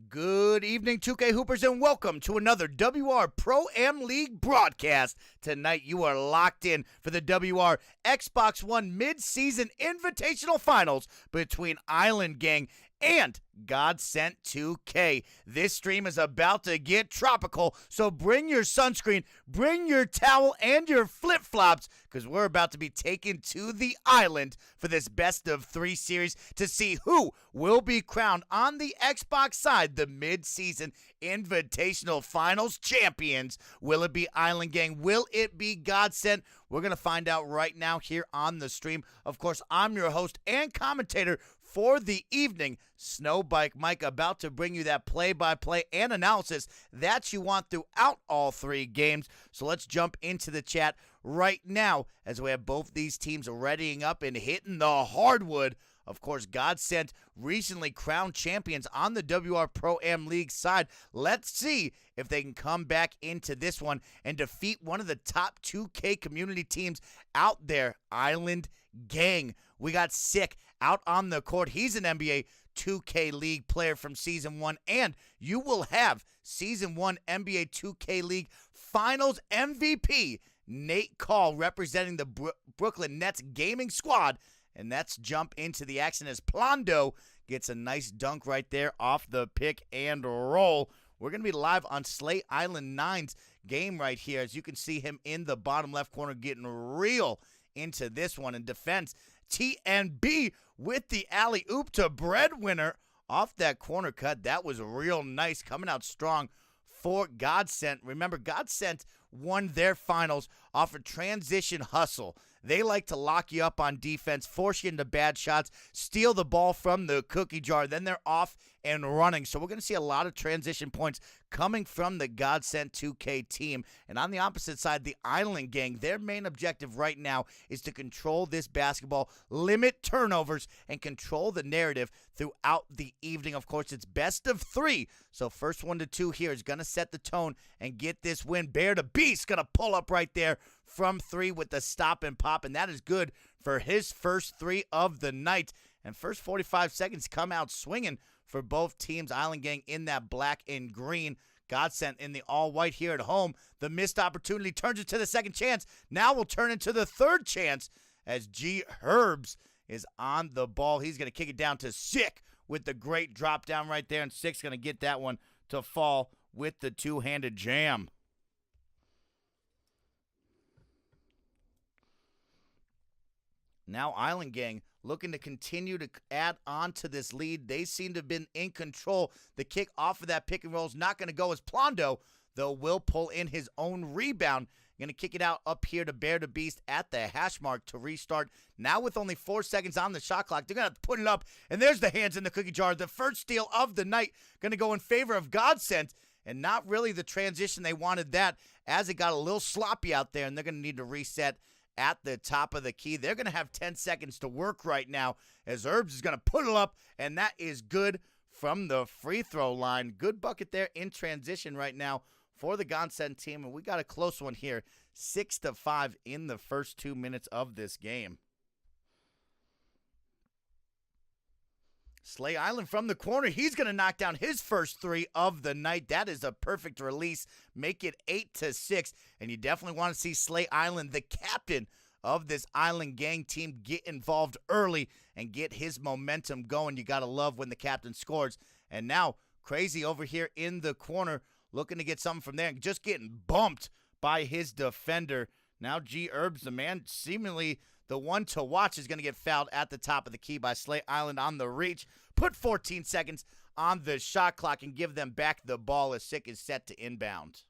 Good evening, 2K Hoopers, and welcome to another WR Pro-Am League broadcast. Tonight, you are locked in for the WR Xbox One Mid-Season Invitational Finals between Island Gang and Godsent 2K. This stream is about to get tropical, so bring your sunscreen, bring your towel, and your flip-flops, because we're about to be taken to the island for this best-of-3 series to see who will be crowned on the Xbox side the mid-season Invitational Finals champions. Will it be Island Gang? Will it be Godsent? We're going to find out right now here on the stream. Of course, I'm your host and commentator for the evening, SnowBikeMike, about to bring you that play-by-play and analysis that you want throughout all three games. So let's jump into the chat right now as we have both these teams readying up and hitting the hardwood. Of course, Godsent recently crowned champions on the WR Pro-Am League side. Let's see if they can come back into this one and defeat one of the top 2K community teams out there, Island Gang. We got Sick out on the court. He's an NBA 2K League player from Season 1, and you will have Season 1 NBA 2K League Finals MVP Nate Call representing the Brooklyn Nets gaming squad. And let's jump into the action as Plondo gets a nice dunk right there off the pick and roll. We're going to be live on Slay Island 9's game right here. As you can see him in the bottom left corner getting real into this one. In defense, TNB with the alley-oop to Breadwinner off that corner cut. That was real nice, coming out strong for Godsent. Remember, Godsent won their finals off a transition hustle. They like to lock you up on defense, force you into bad shots, steal the ball from the cookie jar, then they're off and running. So we're going to see a lot of transition points coming from the Godsent 2K team. And on the opposite side, the Island Gang, their main objective right now is to control this basketball, limit turnovers, and control the narrative throughout the evening. Of course, it's best of 3. So first 1 to 2 here is going to set the tone and get this win. Bear to Beast going to pull up right there from 3 with the stop and pop, and that is good for his first 3 of the night. And first 45 seconds come out swinging for both teams. Island Gang in that black and green. Godsent in the all-white here at home. The missed opportunity turns into the second chance. Now will turn into the third chance as G Herbs is on the ball. He's going to kick it down to Sick with the great drop down right there, and Sick's going to get that one to fall with the two-handed jam. Now Island Gang looking to continue to add on to this lead. They seem to have been in control. The kick off of that pick and roll is not going to go as Plondo, though, will pull in his own rebound. Going to kick it out up here to Bear to Beast at the hash mark to restart. Now with only 4 seconds on the shot clock, they're going to have to put it up. And there's the hands in the cookie jar. The first steal of the night going to go in favor of Godsent. And not really the transition they wanted that, as it got a little sloppy out there. And they're going to need to reset at the top of the key. They're going to have 10 seconds to work right now as Herbs is going to put it up, and that is good from the free throw line. Good bucket there in transition right now for the Godsent team, and we got a close one here, 6-5 in the first 2 minutes of this game. Slay Island from the corner. He's going to knock down his first 3 of the night. That is a perfect release. Make it 8-6. And you definitely want to see Slay Island, the captain of this Island Gang team, get involved early and get his momentum going. You got to love when the captain scores. And now Crazy over here in the corner looking to get something from there. Just getting bumped by his defender. Now G Herbs, the man seemingly the one to watch, is going to get fouled at the top of the key by Slay Island on the reach. Put 14 seconds on the shot clock and give them back the ball as Sick is set to inbound.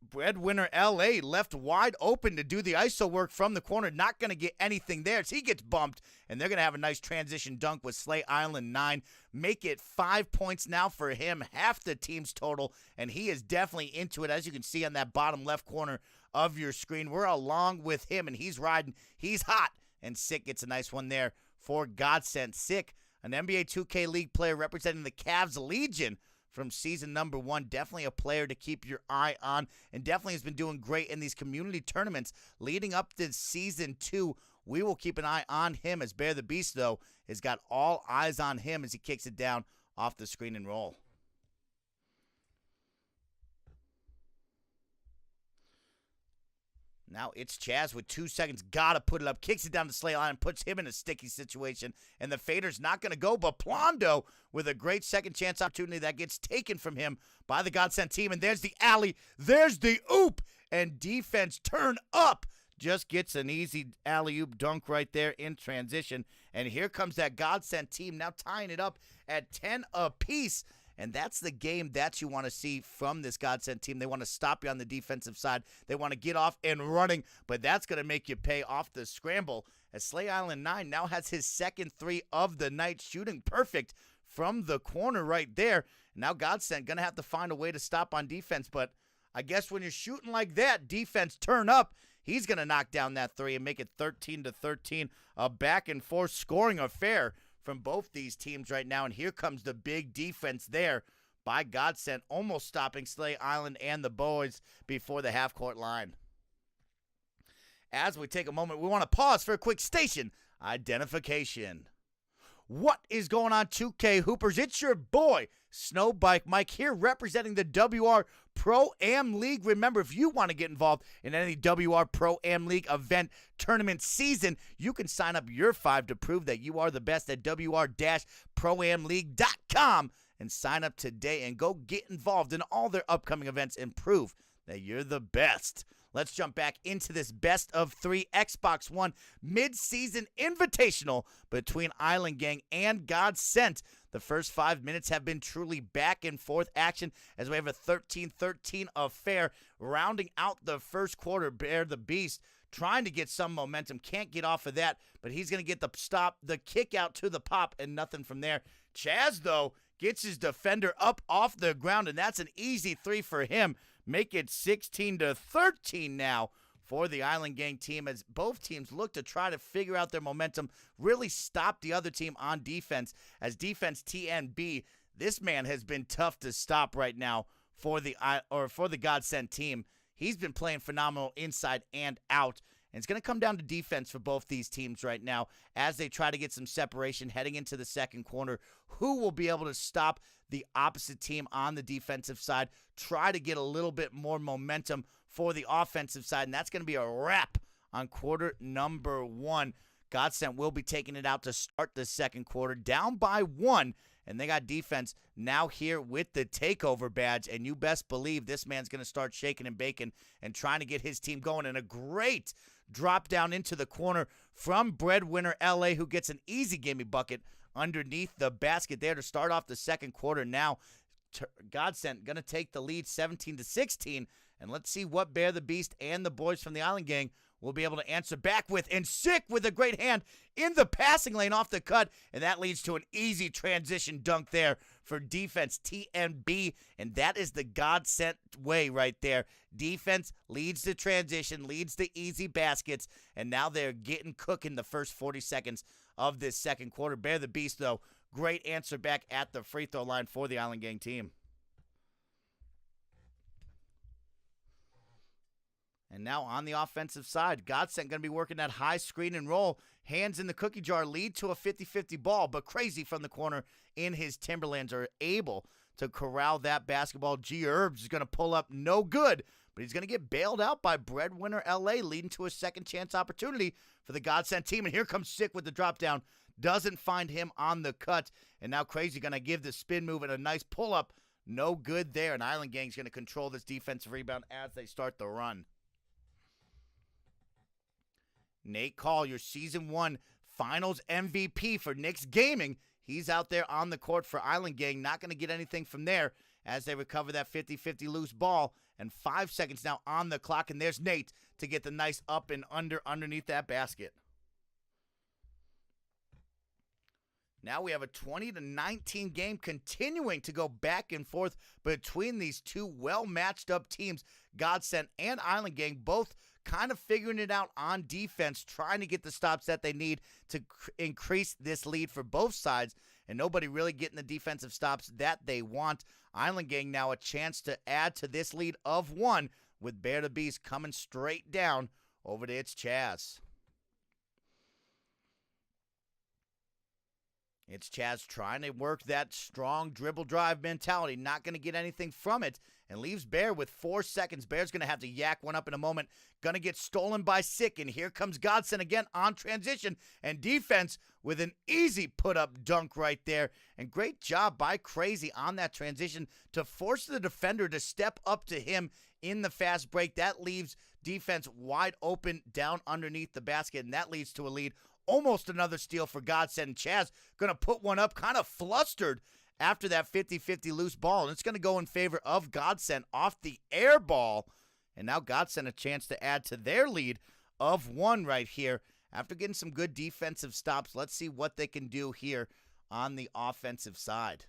Breadwinner LA left wide open to do the ISO work from the corner. Not going to get anything there as he gets bumped. And they're going to have a nice transition dunk with Slay Island 9. Make it 5 points now for him. Half the team's total. And he is definitely into it, as you can see on that bottom left corner of your screen. We're along with him, and he's riding. He's hot. And Sick gets a nice one there for Godsent. Sick, an NBA 2K League player representing the Cavs Legion from season number 1. Definitely a player to keep your eye on, and definitely has been doing great in these community tournaments leading up to season 2. We will keep an eye on him, as Bear the Beast, though, has got all eyes on him as he kicks it down off the screen and roll. Now it's Chaz with 2 seconds. Gotta put it up. Kicks it down the slate line and puts him in a sticky situation. And the fader's not going to go. But Plondo with a great second chance opportunity that gets taken from him by the Godsent team. And there's the alley. There's the oop. And defense turn up. Just gets an easy alley-oop dunk right there in transition. And here comes that Godsent team now tying it up at 10 apiece. And that's the game that you want to see from this Godsent team. They want to stop you on the defensive side. They want to get off and running, but that's going to make you pay off the scramble, as Slay Island 9 now has his second 3 of the night, shooting perfect from the corner right there. Now Godsent going to have to find a way to stop on defense, but I guess when you're shooting like that, defense turn up. He's going to knock down that 3 and make it 13-13, a back-and-forth scoring affair from both these teams right now. And here comes the big defense there by Godsent, almost stopping Slay Island and the boys before the half-court line. As we take a moment, we want to pause for a quick station identification. What is going on, 2K Hoopers? It's your boy, SnowBikeMike, here representing the WR Pro-Am League. Remember, if you want to get involved in any WR Pro-Am League event, tournament, season, you can sign up your 5 to prove that you are the best at WR-ProAmLeague.com and sign up today and go get involved in all their upcoming events and prove that you're the best. Let's jump back into this best of 3 Xbox One mid-season invitational between Island Gang and Godsent. The first 5 minutes have been truly back-and-forth action as we have a 13-13 affair. Rounding out the first quarter, Bear the Beast trying to get some momentum. Can't get off of that, but he's going to get the stop, the kick out to the pop, and nothing from there. Chaz, though, gets his defender up off the ground, and that's an easy 3 for him. Make it 16-13 now for the Island Gang team, as both teams look to try to figure out their momentum, really stop the other team on defense. As defense TNB, this man has been tough to stop right now for the Godsent team. He's been playing phenomenal inside and out. And it's going to come down to defense for both these teams right now as they try to get some separation heading into the second quarter. Who will be able to stop the opposite team on the defensive side, try to get a little bit more momentum for the offensive side, and that's going to be a wrap on quarter number 1. Godsent will be taking it out to start the second quarter, down by 1, and they got defense now here with the takeover badge, and you best believe this man's going to start shaking and baking and trying to get his team going. And a great drop down into the corner from Breadwinner LA, who gets an easy gimme bucket underneath the basket there to start off the second quarter. Now Godsent going to take the lead 17-16, and let's see what Bear the Beast and the boys from the Island Gang will be able to answer back with. And Sick with a great hand in the passing lane off the cut, and that leads to an easy transition dunk there for defense TNB, and that is the Godsent way right there. Defense leads the transition, leads the easy baskets, and now they're getting cooking the first 40 seconds of this second quarter. Bear the Beast, though, great answer back at the free throw line for the Island Gang team. And now on the offensive side, Godsent going to be working that high screen and roll. Hands in the cookie jar lead to a 50-50 ball, but Crazy from the corner in his Timberlands are able to corral that basketball. G Herbs is going to pull up, no good, but he's going to get bailed out by Breadwinner LA, leading to a second chance opportunity for the Godsent team. And here comes Sick with the drop down. Doesn't find him on the cut. And now Crazy going to give the spin move and a nice pull up. No good there. And Island Gang's going to control this defensive rebound as they start the run. Nate Call, your Season 1 Finals MVP for Knicks Gaming. He's out there on the court for Island Gang. Not going to get anything from there as they recover that 50-50 loose ball. And 5 seconds now on the clock. And there's Nate to get the nice up and underneath that basket. Now we have a 20-19 game continuing to go back and forth between these two well-matched up teams. Godsent and Island Gang both kind of figuring it out on defense, trying to get the stops that they need to increase this lead for both sides, and nobody really getting the defensive stops that they want. Island Gang now a chance to add to this lead of 1 with Bear the Beast coming straight down over to its Chaz. It's Chaz trying to work that strong dribble drive mentality, not going to get anything from it, and leaves Bear with 4 seconds. Bear's going to have to yak one up in a moment. Going to get stolen by Sick, and here comes Godsent again on transition, and defense with an easy put-up dunk right there. And great job by Crazy on that transition to force the defender to step up to him in the fast break. That leaves defense wide open down underneath the basket, and that leads to a lead. Almost another steal for Godsent, and Chaz going to put one up, kind of flustered after that 50-50 loose ball, and it's going to go in favor of Godsent off the air ball, and now Godsent a chance to add to their lead of 1 right here. After getting some good defensive stops, let's see what they can do here on the offensive side.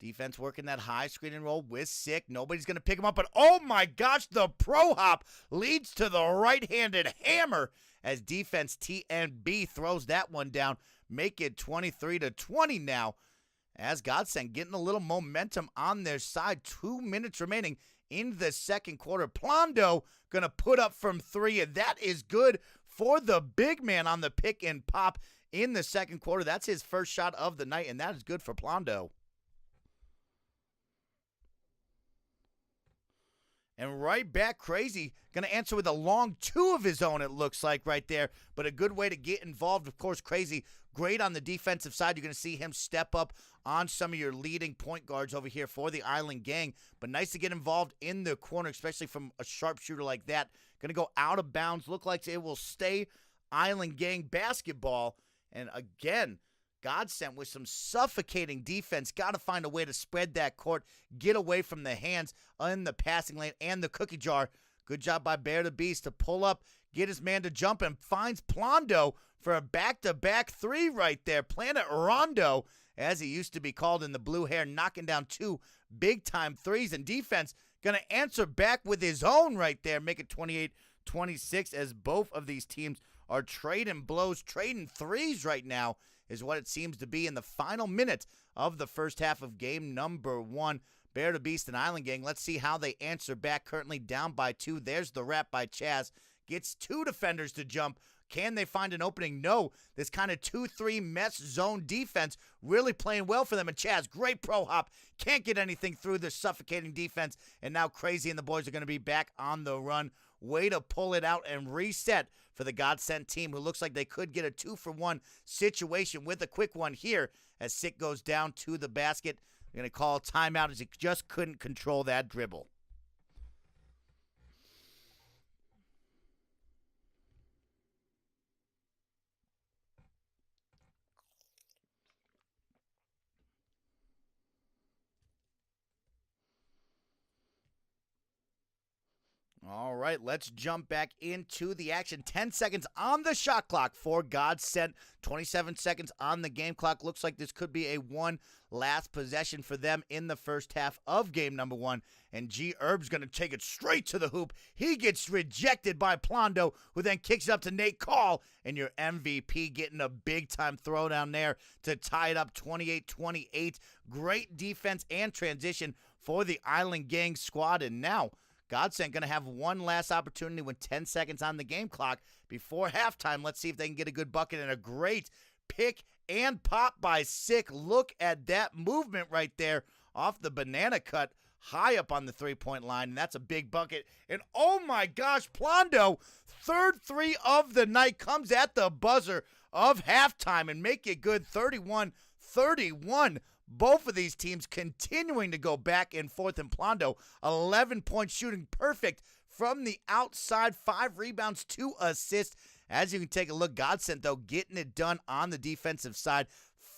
Defense working that high screen and roll with Sick. Nobody's going to pick him up, but oh my gosh, the pro hop leads to the right-handed hammer as defense TNB throws that one down. Make it 23-20 now as Godsent getting a little momentum on their side. 2 minutes remaining in the second quarter. Plondo going to put up from 3, and that is good for the big man on the pick and pop in the second quarter. That's his first shot of the night, and that is good for Plondo. And right back, Crazy going to answer with a long 2 of his own, it looks like right there. But a good way to get involved. Of course, Crazy, great on the defensive side. You're going to see him step up on some of your leading point guards over here for the Island Gang. But nice to get involved in the corner, especially from a sharpshooter like that. Going to go out of bounds. Look like it will stay Island Gang basketball. And again, Godsent with some suffocating defense. Got to find a way to spread that court, get away from the hands in the passing lane and the cookie jar. Good job by Bear the Beast to pull up, get his man to jump, and finds Plondo for a back-to-back 3 right there. Planet Rondo, as he used to be called in the blue hair, knocking down 2 big-time threes. And defense going to answer back with his own right there, make it 28-26 as both of these teams are trading blows, trading threes right now, is what it seems to be in the final minute of the first half of game number 1. Bear the Beast and Island Gang, let's see how they answer back. Currently down by 2. There's the wrap by Chaz. Gets 2 defenders to jump. Can they find an opening? No. This kind of 2-3 mess zone defense really playing well for them. And Chaz, great pro hop. Can't get anything through the suffocating defense. And now Crazy and the boys are going to be back on the run. Way to pull it out and reset for the Godsent team, who looks like they could get a 2-for-1 situation with a quick one here as Sick goes down to the basket. They're going to call a timeout as he just couldn't control that dribble. All right, let's jump back into the action. 10 seconds on the shot clock for Godsent. 27 seconds on the game clock. Looks like this could be a one last possession for them in the first half of game number 1. And G. Herb's going to take it straight to the hoop. He gets rejected by Plondo, who then kicks it up to Nate Call. And your MVP getting a big-time throwdown there to tie it up 28-28. Great defense and transition for the Island Gang squad. And now Godsent going to have one last opportunity with 10 seconds on the game clock before halftime. Let's see if they can get a good bucket and a great pick and pop by Sick. Look at that movement right there off the banana cut high up on the three-point line, and that's a big bucket. And oh my gosh, Plondo, third 3 of the night, comes at the buzzer of halftime and make it good 31-31. Both of these teams continuing to go back and forth, and Plondo, 11-point shooting, perfect from the outside, 5 rebounds, 2 assists. As you can take a look, Godsent, though, getting it done on the defensive side.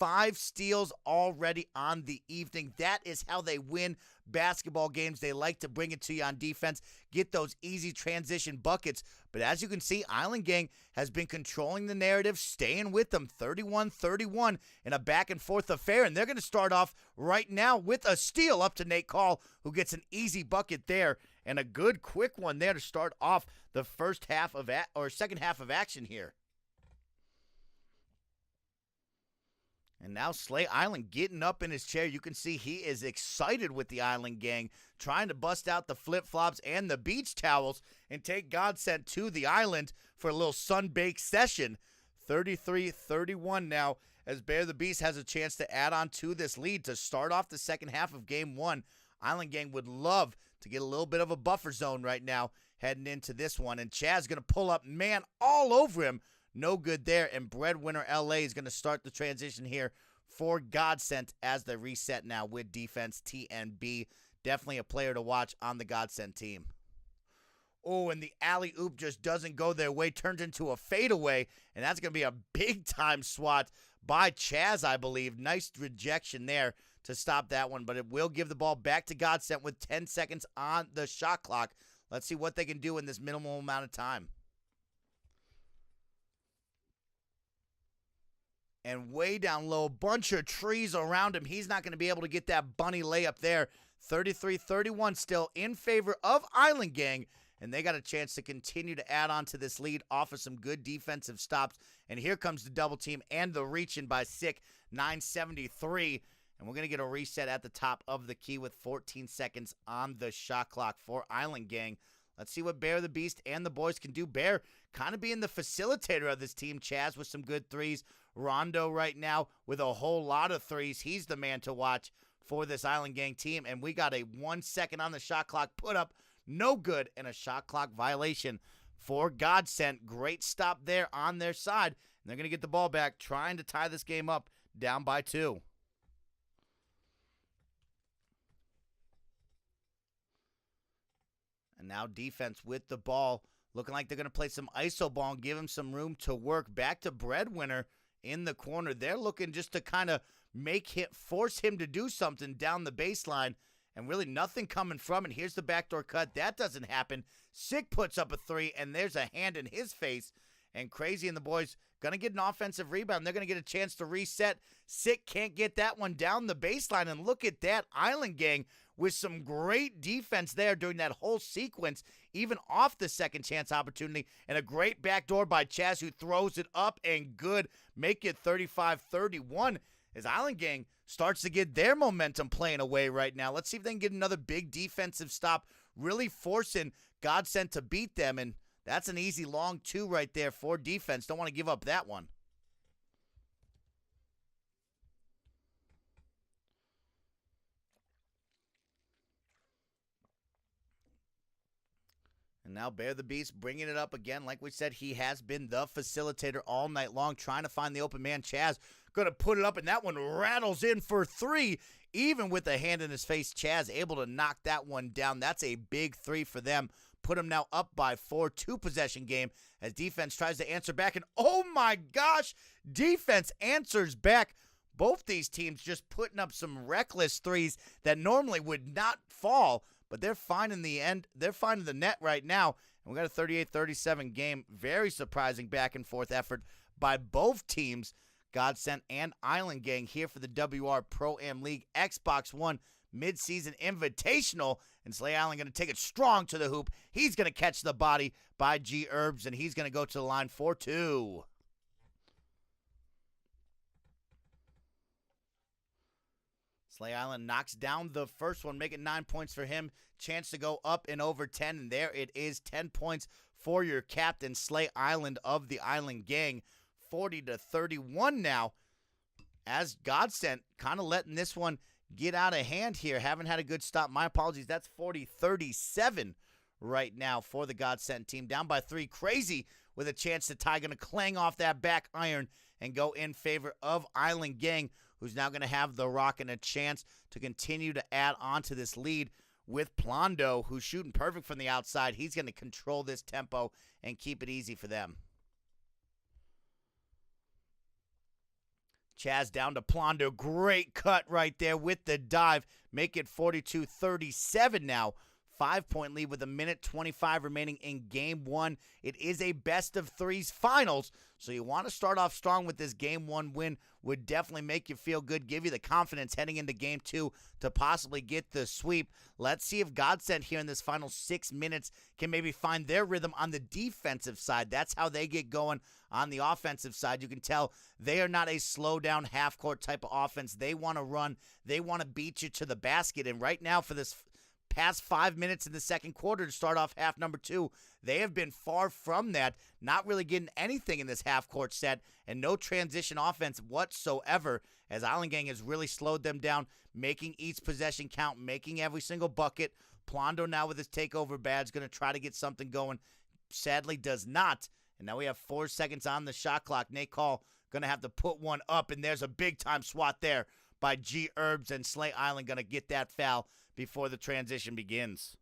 5 steals already on the evening. That is how they win basketball games. They like to bring it to you on defense, get those easy transition buckets. But as you can see, Island Gang has been controlling the narrative, staying with them 31-31 in a back-and-forth affair. And they're going to start off right now with a steal up to Nate Call, who gets an easy bucket there. And a good quick one there to start off the second half of action here. And now Slay Island getting up in his chair. You can see he is excited with the Island Gang, trying to bust out the flip-flops and the beach towels and take Godsent to the island for a little sun-baked session. 33-31 now as Bear the Beast has a chance to add on to this lead to start off the second half of Game 1. Island Gang would love to get a little bit of a buffer zone right now heading into this one. And Chaz going to pull up man all over him. No good there, and Breadwinner LA is going to start the transition here for Godsent as they reset now with defense TNB. Definitely a player to watch on the Godsent team. Oh, and the alley-oop just doesn't go their way, turns into a fadeaway, and that's going to be a big-time swat by Chaz, I believe. Nice rejection there to stop that one, but it will give the ball back to Godsent with 10 seconds on the shot clock. Let's see what they can do in this minimal amount of time. And way down low, bunch of trees around him. He's not going to be able to get that bunny layup there. 33-31 still in favor of Island Gang. And they got a chance to continue to add on to this lead off of some good defensive stops. And here comes the double team and the reach-in by Sick, 973. And we're going to get a reset at the top of the key with 14 seconds on the shot clock for Island Gang. Let's see what Bear the Beast and the boys can do. Bear kind of being the facilitator of this team. Chaz with some good threes. Rondo right now with a whole lot of threes. He's the man to watch for this Island Gang team. And we got a 1 second on the shot clock put up. No good, and a shot clock violation for Godsent. Great stop there on their side. And they're going to get the ball back, trying to tie this game up down by 2. And now defense with the ball, looking like they're going to play some iso ball and give him some room to work. Back to Breadwinner in the corner. They're looking just to kind of force him to do something down the baseline, and really nothing coming from it. Here's the backdoor cut. That doesn't happen. Sick puts up a 3, and there's a hand in his face. And Crazy and the boys going to get an offensive rebound. They're going to get a chance to reset. Sick can't get that one down the baseline. And look at that, Island Gang with some great defense there during that whole sequence, even off the second chance opportunity. And a great backdoor by Chaz, who throws it up and good. Make it 35-31 as Island Gang starts to get their momentum playing away right now. Let's see if they can get another big defensive stop, really forcing Godsent to beat them. And that's an easy long 2 right there for defense. Don't want to give up that one. And now Bear the Beast bringing it up again. Like we said, he has been the facilitator all night long, trying to find the open man. Chaz going to put it up, and that one rattles in for 3. Even with a hand in his face, Chaz able to knock that one down. That's a big 3 for them. Put him now up by 4, 2-possession game as defense tries to answer back. And oh my gosh, defense answers back. Both these teams just putting up some reckless threes that normally would not fall. But they're finding the end. They're finding the net right now. And we got a 38-37 game. Very surprising back and forth effort by both teams. Godsent and Island Gang here for the WR Pro-Am League Xbox One Midseason Invitational. And Slay Island going to take it strong to the hoop. He's going to catch the body by G Herbs, and he's going to go to the line for 2. Slay Island knocks down the first one, making 9 points for him. Chance to go up and over 10, and there it is, 10 points for your captain, Slay Island of the Island Gang. 40-31 now, as Godsent kind of letting this one get out of hand here. Haven't had a good stop. My apologies. That's 40-37 right now for the Godsent team. Down by 3. Crazy with a chance to tie. Going to clang off that back iron and go in favor of Island Gang, who's now going to have the rock and a chance to continue to add on to this lead with Plondo, who's shooting perfect from the outside. He's going to control this tempo and keep it easy for them. Chaz down to Plondo. Great cut right there with the dive. Make it 42-37 now. 5-point lead with a minute 25 remaining in game one. It is a best of threes finals, so you want to start off strong with this game one win. Would definitely make you feel good, give you the confidence heading into game two to possibly get the sweep. Let's see if Godsent here in this final 6 minutes can maybe find their rhythm on the defensive side. That's how they get going on the offensive side. You can tell they are not a slow down half-court type of offense. They want to run. They want to beat you to the basket, and right now for this past 5 minutes in the second quarter to start off half number two, they have been far from that, not really getting anything in this half-court set, and no transition offense whatsoever, as Island Gang has really slowed them down, making each possession count, making every single bucket. Plondo now with his takeover badge, going to try to get something going. Sadly does not, and now we have 4 seconds on the shot clock. Nate Call going to have to put one up, and there's a big-time swat there by G. Herbs, and Slay Island going to get that foul before the transition begins.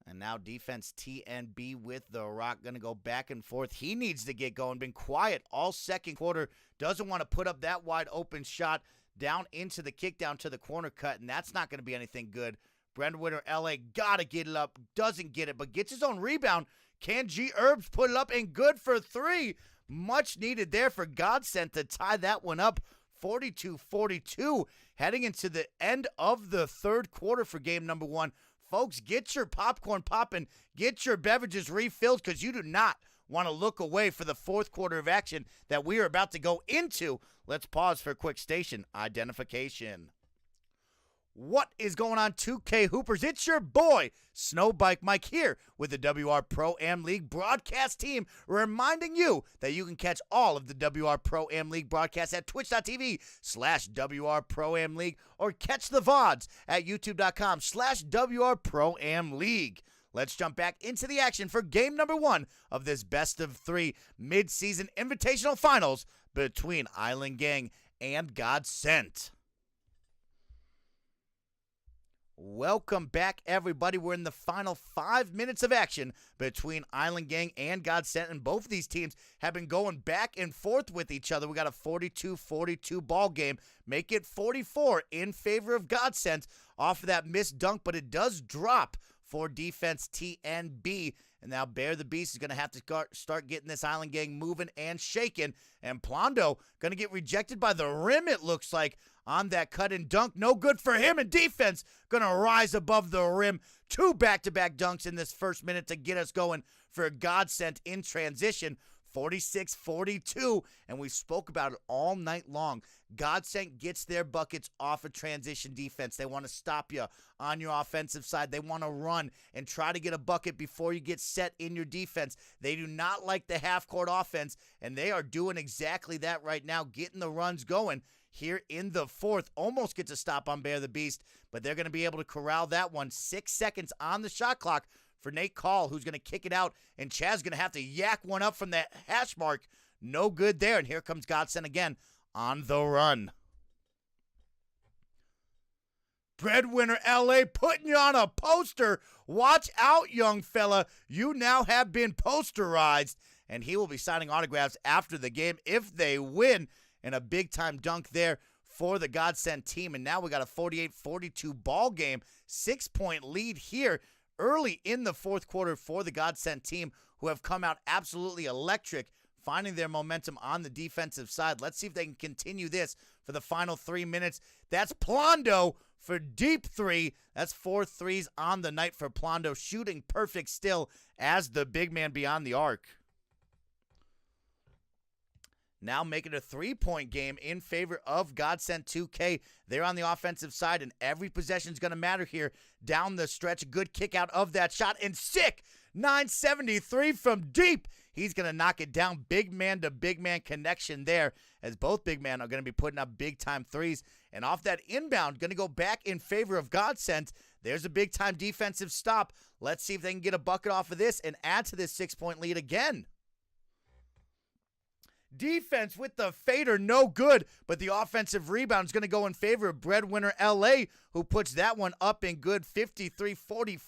And now defense TNB with the rock, going to go back and forth. He needs to get going. Been quiet all second quarter. Doesn't want to put up that wide open shot down into the kick down to the corner cut, and that's not going to be anything good. Breadwinner LA got to get it up. Doesn't get it, but gets his own rebound. Can G. Herbs put it up, and good for three. Much needed there for Godsent to tie that one up. 42-42 heading into the end of the third quarter for game number one. Folks, get your popcorn popping, get your beverages refilled, because you do not want to look away for the fourth quarter of action that we are about to go into. Let's pause for a quick station identification. What is going on, 2K Hoopers? It's your boy, SnowBikeMike, here with the WR Pro-Am League broadcast team, reminding you that you can catch all of the WR Pro-Am League broadcasts at twitch.tv/WR Pro-Am League, or catch the VODs at youtube.com/WR Pro-Am League. Let's jump back into the action for game number one of this best of three mid-season invitational finals between Island Gang and Godsent. Welcome back, everybody. We're in the final 5 minutes of action between Island Gang and Godsent, and both of these teams have been going back and forth with each other. We got a 42-42 ball game. Make it 44 in favor of Godsent off of that missed dunk, but it does drop for defense TNB. And now Bear the Beast is going to have to start getting this Island Gang moving and shaking. And Plondo going to get rejected by the rim, it looks like, on that cut and dunk. No good for him, and defense going to rise above the rim. 2 back-to-back dunks in this first minute to get us going for Godsent in transition. 46-42, and we spoke about it all night long. Godsent gets their buckets off of transition defense. They want to stop you on your offensive side. They want to run and try to get a bucket before you get set in your defense. They do not like the half-court offense, and they are doing exactly that right now, getting the runs going here in the fourth. Almost gets a stop on Bear the Beast, but they're going to be able to corral that one. 6 seconds on the shot clock for Nate Call, who's going to kick it out, and Chaz going to have to yak one up from that hash mark. No good there, and here comes Godsent again on the run. Breadwinner LA putting you on a poster. Watch out, young fella. You now have been posterized, and he will be signing autographs after the game if they win. And a big-time dunk there for the Godsent team. And now we got a 48-42 ball game. 6-point lead here early in the fourth quarter for the Godsent team, who have come out absolutely electric, finding their momentum on the defensive side. Let's see if they can continue this for the final 3 minutes. That's Plondo for deep three. That's 4 threes on the night for Plondo, shooting perfect still as the big man beyond the arc. Now making a 3-point game in favor of Godsent 2K. They're on the offensive side, and every possession is going to matter here down the stretch. Good kick out of that shot, and sick 973 from deep. He's going to knock it down. Big man to big man connection there, as both big men are going to be putting up big-time threes. And off that inbound, going to go back in favor of Godsent. There's a big-time defensive stop. Let's see if they can get a bucket off of this and add to this 6-point lead again. Defense with the fader, no good, but the offensive rebound is going to go in favor of Breadwinner LA, who puts that one up in good. 53-45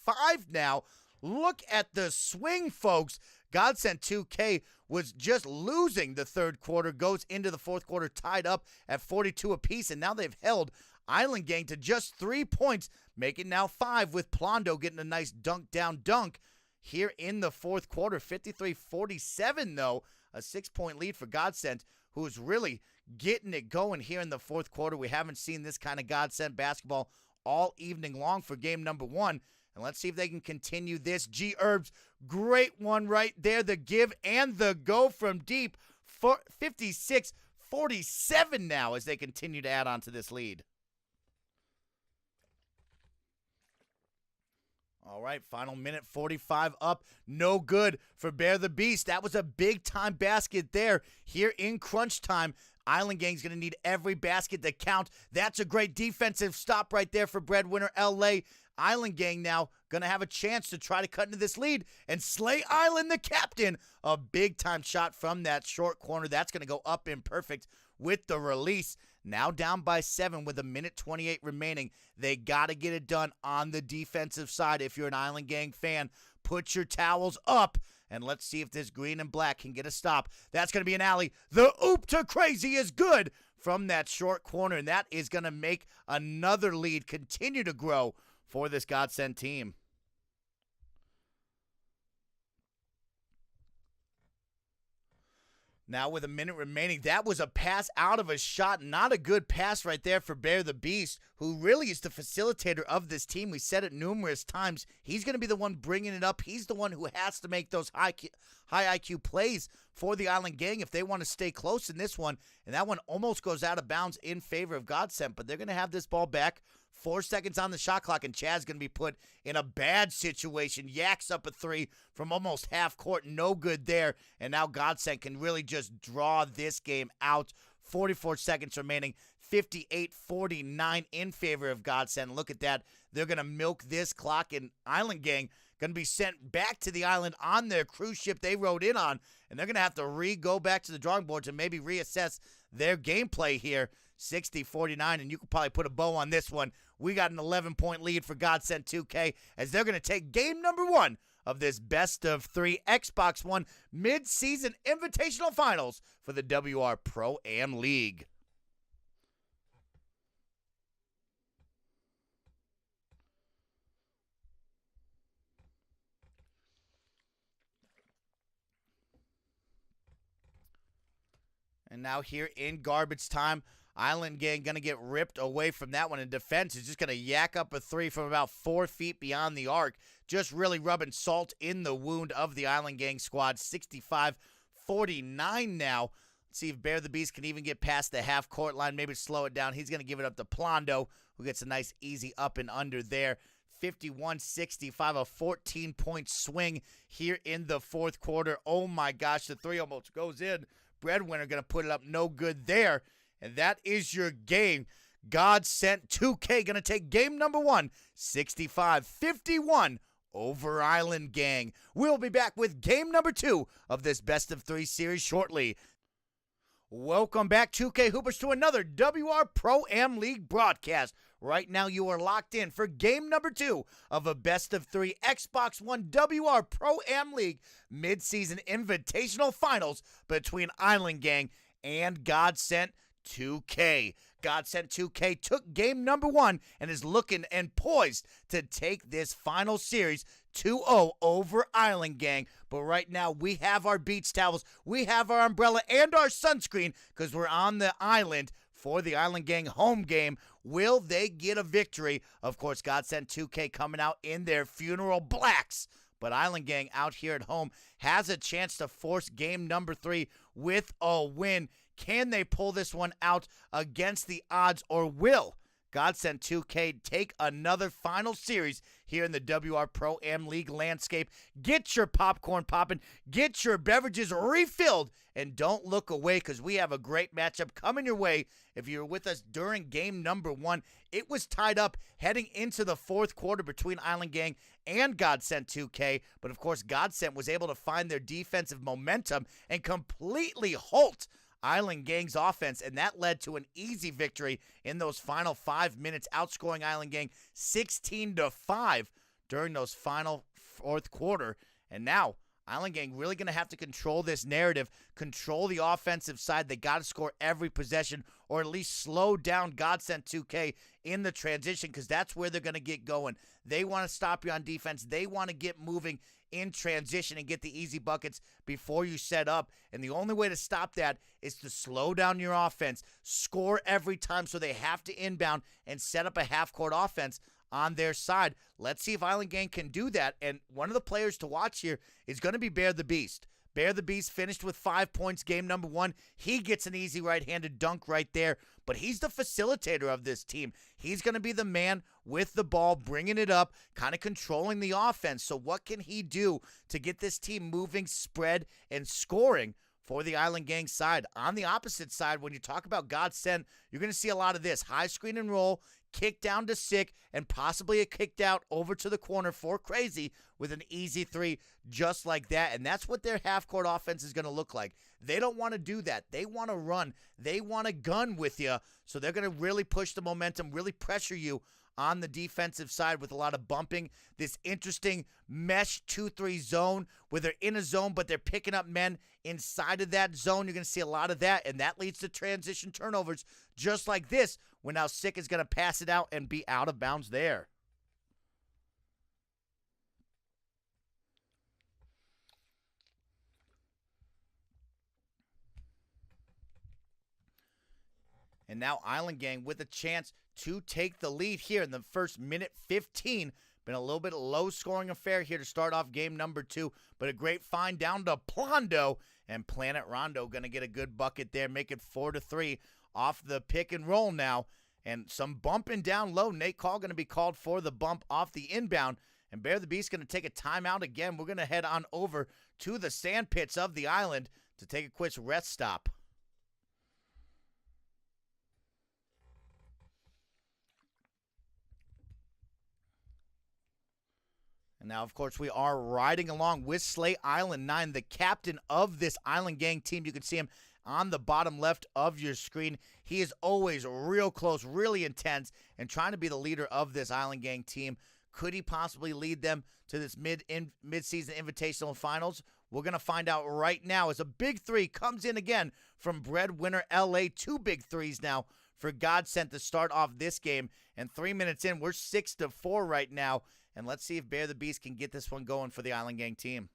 now. Look at the swing, folks. Godsent 2K was just losing the third quarter, goes into the fourth quarter tied up at 42 apiece, and now they've held Island Gang to just 3 points, making now 5 with Plondo getting a nice dunk down dunk here in the fourth quarter. 53-47, though, a 6-point lead for Godsent, who's really getting it going here in the fourth quarter. We haven't seen this kind of Godsent basketball all evening long for game number 1. And let's see if they can continue this. G Herbs, great one right there. The give and the go from deep. 56-47 now as they continue to add on to this lead. All right, final minute 45 up. No good for Bear the Beast. That was a big-time basket there. Here in crunch time, Island Gang's going to need every basket to count. That's a great defensive stop right there for breadwinner LA. Island Gang now going to have a chance to try to cut into this lead and slay Island, the captain. A big-time shot from that short corner. That's going to go up imperfect with the release. Now down by 7 with a minute 28 remaining. They got to get it done on the defensive side. If you're an Island Gang fan, put your towels up. And let's see if this green and black can get a stop. That's going to be an alley. The oop to crazy is good from that short corner. And that is going to make another lead continue to grow for this Godsent team. Now with a minute remaining, that was a pass out of a shot. Not a good pass right there for Bear the Beast, who really is the facilitator of this team. We said it numerous times. He's going to be the one bringing it up. He's the one who has to make those high IQ plays for the Island Gang if they want to stay close in this one. And that one almost goes out of bounds in favor of Godsent, but they're going to have this ball back. 4 seconds on the shot clock, and Chad's going to be put in a bad situation. Yaks up a 3 from almost half court. No good there. And now Godsent can really just draw this game out. 44 seconds remaining. 58-49 in favor of Godsent. Look at that. They're going to milk this clock, and Island Gang going to be sent back to the island on their cruise ship they rode in on, and they're going to have to go back to the drawing boards and maybe reassess their gameplay here. 60-49, and you could probably put a bow on this one. We got an 11-point lead for Godsent 2K as they're going to take game number 1 of this best of 3 Xbox One mid-season invitational finals for the WR Pro-Am League. And now here in garbage time, Island Gang going to get ripped away from that one. And defense is just going to yak up a 3 from about 4 feet beyond the arc. Just really rubbing salt in the wound of the Island Gang squad. 65-49 now. Let's see if Bear the Beast can even get past the half-court line. Maybe slow it down. He's going to give it up to Plondo, who gets a nice easy up and under there. 51-65, a 14-point swing here in the fourth quarter. Oh, my gosh, the 3 almost goes in. Breadwinner going to put it up, no good there. And that is your game. Godsent 2K going to take game number 1, 65-51 over Island Gang. We'll be back with game number 2 of this best of 3 series shortly. Welcome back, 2K Hoopers, to another WR Pro-Am League broadcast. Right now, you are locked in for game number 2 of a best of 3 Xbox One WR Pro-Am League mid-season invitational finals between Island Gang and Godsent 2K. Godsent 2K took game number 1 and is looking and poised to take this final series 2-0 over Island Gang. But right now, we have our beach towels, we have our umbrella, and our sunscreen because we're on the island for the Island Gang home game. Will they get a victory? Of course, Godsent 2K coming out in their funeral blacks. But Island Gang out here at home has a chance to force game number 3 with a win. Can they pull this one out against the odds, or will Godsent 2K take another final series here in the WR Pro-Am League landscape? Get your popcorn popping, get your beverages refilled, and don't look away because we have a great matchup coming your way. If you were with us during game number 1, it was tied up heading into the fourth quarter between Island Gang and Godsent 2K. But of course, Godsent was able to find their defensive momentum and completely halt Island Gang's offense, and that led to an easy victory in those final 5 minutes, outscoring Island Gang 16-5 during those final fourth quarter. And now Island Gang really going to have to control this narrative, control the offensive side. They got to score every possession or at least slow down Godsent 2K in the transition because that's where they're going to get going. They want to stop you on defense. They want to get moving in transition and get the easy buckets before you set up. And the only way to stop that is to slow down your offense, score every time so they have to inbound and set up a half-court offense on their side. Let's see if Island Gang can do that. And one of the players to watch here is going to be Bear the Beast. Bear the Beast finished with 5 points game number 1. He gets an easy right-handed dunk right there, but he's the facilitator of this team. He's going to be the man with the ball, bringing it up, kind of controlling the offense. So what can he do to get this team moving, spread, and scoring for the Island Gang side? On the opposite side, when you talk about Godsent, you're going to see a lot of this. High screen and roll, kick down to Sick, and possibly a kicked out over to the corner for Crazy with an easy 3 just like that. And that's what their half-court offense is going to look like. They don't want to do that. They want to run. They want to gun with you. So they're going to really push the momentum, really pressure you on the defensive side with a lot of bumping. This interesting mesh 2-3 zone where they're in a zone, but they're picking up men inside of that zone. You're going to see a lot of that, and that leads to transition turnovers just like this, when now Sick is going to pass it out and be out of bounds there. And now Island Gang with a chance to take the lead here in the first minute 15. Been a little bit of low-scoring affair here to start off game number 2, but a great find down to Plondo, and Planet Rondo going to get a good bucket there, make it 4-3 off the pick and roll now. And some bumping down low. Nate Call going to be called for the bump off the inbound, and Bear the Beast going to take a timeout again. We're going to head on over to the sand pits of the island to take a quick rest stop. And now, of course, we are riding along with Slay Island 9, the captain of this Island Gang team. You can see him on the bottom left of your screen. He is always real close, really intense, and trying to be the leader of this Island Gang team. Could he possibly lead them to this mid-season invitational finals? We're going to find out right now as a big 3 comes in again from Breadwinner LA. 2 big 3s now for Godsent to start off this game. And 3 minutes in, we're 6-4 right now. And let's see if Bear the Beast can get this one going for the Island Gang team.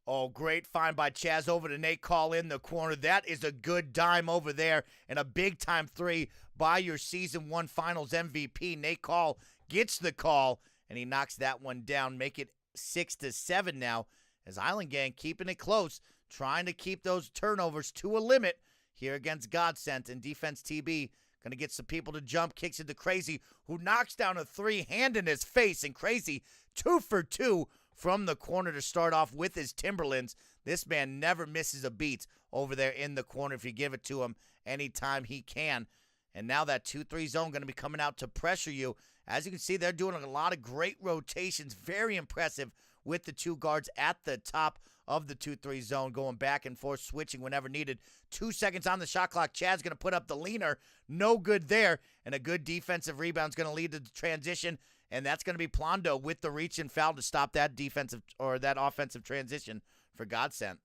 Oh, great find by Chaz over to Nate Call in the corner. That is a good dime over there, and a big-time 3 by your Season 1 Finals MVP. Nate Call gets the call, and he knocks that one down. Make it 6-7 now, as Island Gang keeping it close, trying to keep those turnovers to a limit here against Godsent. And defense TB going to get some people to jump, kicks it to Crazy, who knocks down a 3, hand in his face, and Crazy 2 for 2 from the corner to start off with his Timberlands. This man never misses a beat over there in the corner if you give it to him anytime he can. And now that 2-3 zone going to be coming out to pressure you. As you can see, they're doing a lot of great rotations. Very impressive with the 2 guards at the top of the 2-3 zone, going back and forth, switching whenever needed. 2 seconds on the shot clock. Chad's going to put up the leaner. No good there. And a good defensive rebound is going to lead to the transition. And that's going to be Plondo with the reach and foul to stop that defensive or that offensive transition for Godsent.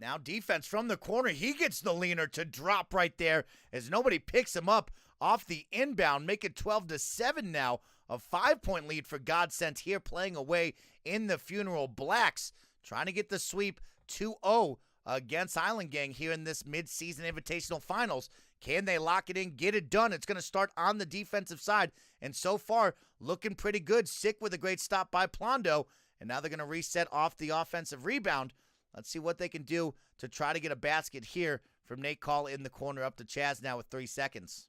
Now defense from the corner. He gets the leaner to drop right there as nobody picks him up off the inbound. Make it 12-7 now. A 5-point lead for Godsent here, playing away in the Funeral Blacks, trying to get the sweep 2-0 against Island Gang here in this mid-season invitational finals. Can they lock it in, get it done? It's going to start on the defensive side, and so far, looking pretty good. Sick with a great stop by Plondo, and now they're going to reset off the offensive rebound. Let's see what they can do to try to get a basket here from Nate Call in the corner, up to Chaz now with 3 seconds.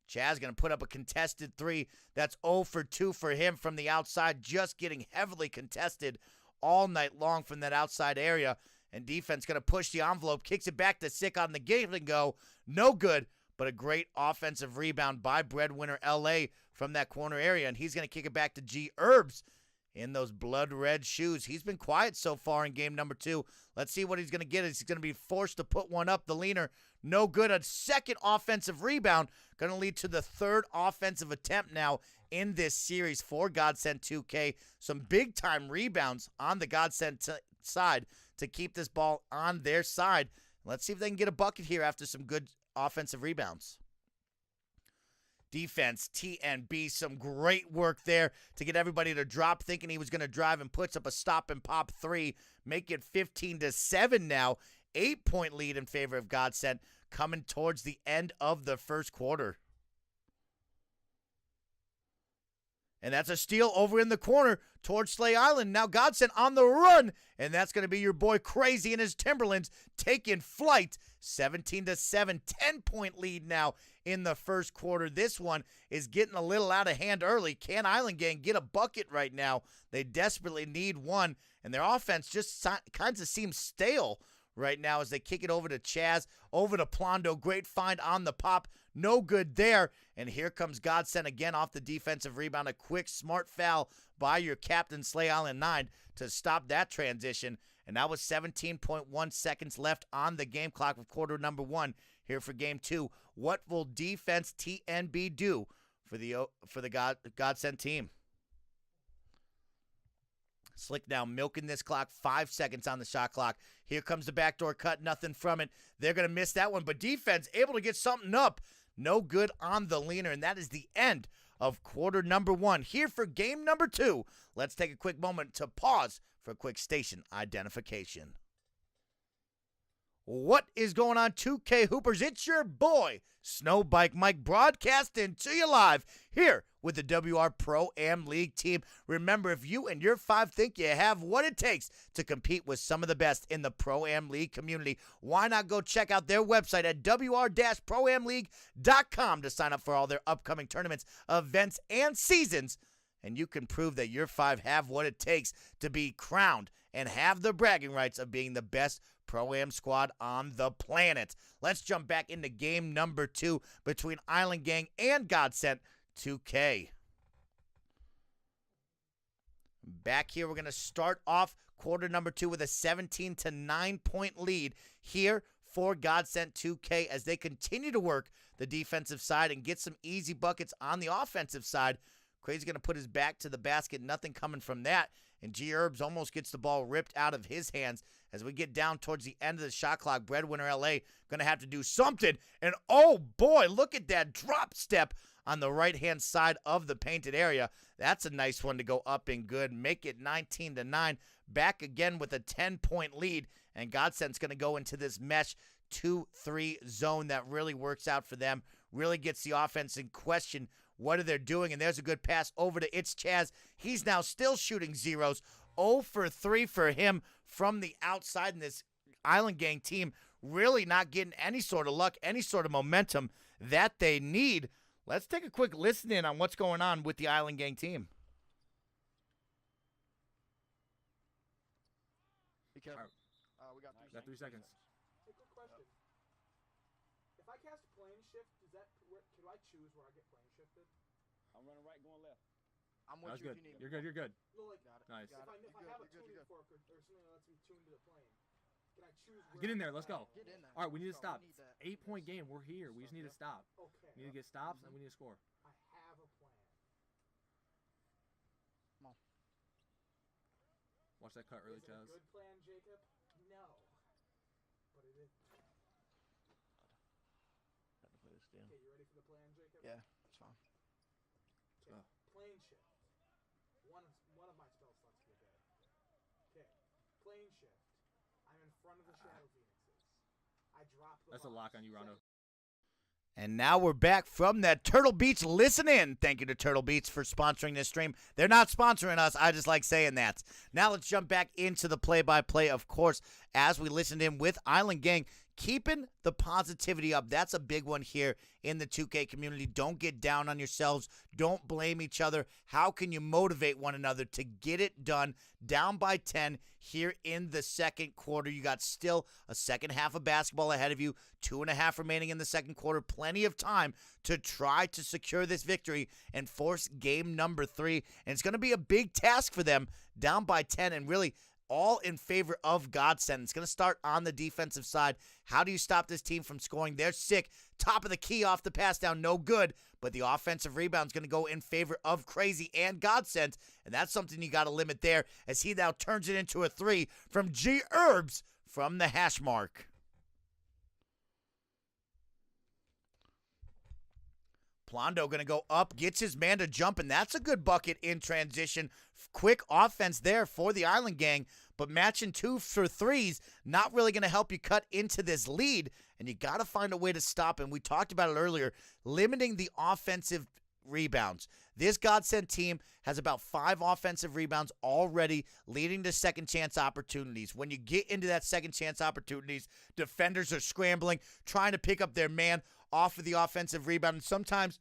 Chaz going to put up a contested 3. That's 0 for 2 for him from the outside, just getting heavily contested all night long from that outside area. And defense going to push the envelope, kicks it back to Sick on the give and go. No good, but a great offensive rebound by Breadwinner LA from that corner area. And he's going to kick it back to G Herbs. in those blood red shoes. He's been quiet so far in game number 2. Let's see what he's going to get. He's going to be forced to put one up. The leaner, no good. A second offensive rebound, going to lead to the third offensive attempt now in this series for Godsent 2K. Some big-time rebounds on the Godsent side to keep this ball on their side. Let's see if they can get a bucket here after some good offensive rebounds. Defense, TNB, some great work there to get everybody to drop, thinking he was going to drive, and puts up a stop and pop 3, make it 15-7 now. 8-point lead in favor of Godsent coming towards the end of the first quarter. And that's a steal over in the corner towards Slay Island. Now Godsent on the run, and that's going to be your boy Crazy and his Timberlands taking flight. 17-7, 10-point lead now in the first quarter. This one is getting a little out of hand early. Can Island Gang get a bucket right now? They desperately need one, and their offense just kind of seems stale right now as they kick it over to Chaz, over to Plondo. Great find on the pop. No good there. And here comes Godsent again off the defensive rebound. A quick, smart foul by your captain, Slay Island 9, to stop that transition. And that was 17.1 seconds left on the game clock with quarter number 1 here for game 2. What will defense TNB do for the Godsent team? Slick now milking this clock. 5 seconds on the shot clock. Here comes the backdoor cut. Nothing from it. They're going to miss that one. But defense able to get something up. No good on the leaner. And that is the end of quarter number 1. Here for game number 2. Let's take a quick moment to pause for a quick station identification. What is going on, 2K Hoopers? It's your boy, SnowBikeMike, broadcasting to you live here with the WR Pro-Am League team. Remember, if you and your 5 think you have what it takes to compete with some of the best in the Pro-Am League community, why not go check out their website at wr-proamleague.com to sign up for all their upcoming tournaments, events, and seasons. And you can prove that your 5 have what it takes to be crowned and have the bragging rights of being the best Pro-Am squad on the planet. Let's jump back into game number 2 between Island Gang and Godsent 2K. Back here, we're going to start off quarter number 2 with a 17-9 point lead here for Godsent 2K as they continue to work the defensive side and get some easy buckets on the offensive side. Crazy's going to put his back to the basket. Nothing coming from that. And G-Herbs almost gets the ball ripped out of his hands as we get down towards the end of the shot clock. Breadwinner LA going to have to do something. And oh boy, look at that drop step on the right-hand side of the painted area. That's a nice one to go up and good. Make it 19-9. Back again with a 10-point lead. And Godsent's going to go into this mesh 2-3 zone that really works out for them. Really gets the offense in question. What are they doing? And there's a good pass over to It's Chaz. He's now still shooting zeros. 0 for 3 for him from the outside. And this Island Gang team really not getting any sort of luck, any sort of momentum that they need. Let's take a quick listen in on what's going on with the Island Gang team. We got 3 seconds. Hey, quick question. If I cast plane shift, do I choose where I get plane shifted? I'm running right, going left. I'm with with you you if you need You're good, you're good. No, like, Nice. if I have a tuning fork or something that lets me tune to the plane, can I choose where Get in there, I let's go. Get in there. All right, we need to stop. We need that. 8-point game, we're here. We just need to stop. Okay. We need to get stops and we need to score. I have a plan. Watch that cut early, Is it a Chaz. good plan, Jacob? No. But it is. Okay, you ready for the plan, Jacob? Yeah, that's fine. Okay. Plane shift. One of my spell slots for the day. Okay. Plane shift. I'm in front of the Shadow Phoenixes. I drop the That's a lock on you, Rondo. And now we're back from that Turtle Beach Listen In. Thank you to Turtle Beach for sponsoring this stream. They're not sponsoring us. I just like saying that. Now let's jump back into the play-by-play, of course, as we listened in with Island Gang keeping the positivity up. That's a big one here in the 2K community. Don't get down on yourselves. Don't blame each other. How can you motivate one another to get it done? Down by 10 here in the second quarter. You got still a second half of basketball ahead of you. 2.5 remaining in the second quarter. Plenty of time to try to secure this victory and force game number 3. And it's going to be a big task for them down by 10 and really all in favor of Godsent. It's going to start on the defensive side. How do you stop this team from scoring? They're sick. Top of the key off the pass down, no good. But the offensive rebound's going to go in favor of Crazy and Godsent, and that's something you got to limit there as he now turns it into a 3 from G. Herbs from the hash mark. Plondo going to go up, gets his man to jump, and that's a good bucket in transition. Quick offense there for the Island Gang, but matching 2 for 3s, not really going to help you cut into this lead, and you got to find a way to stop, and we talked about it earlier, limiting the offensive rebounds. This Godsent team has about 5 offensive rebounds already, leading to second chance opportunities. When you get into that second chance opportunities, defenders are scrambling, trying to pick up their man off of the offensive rebound, and sometimes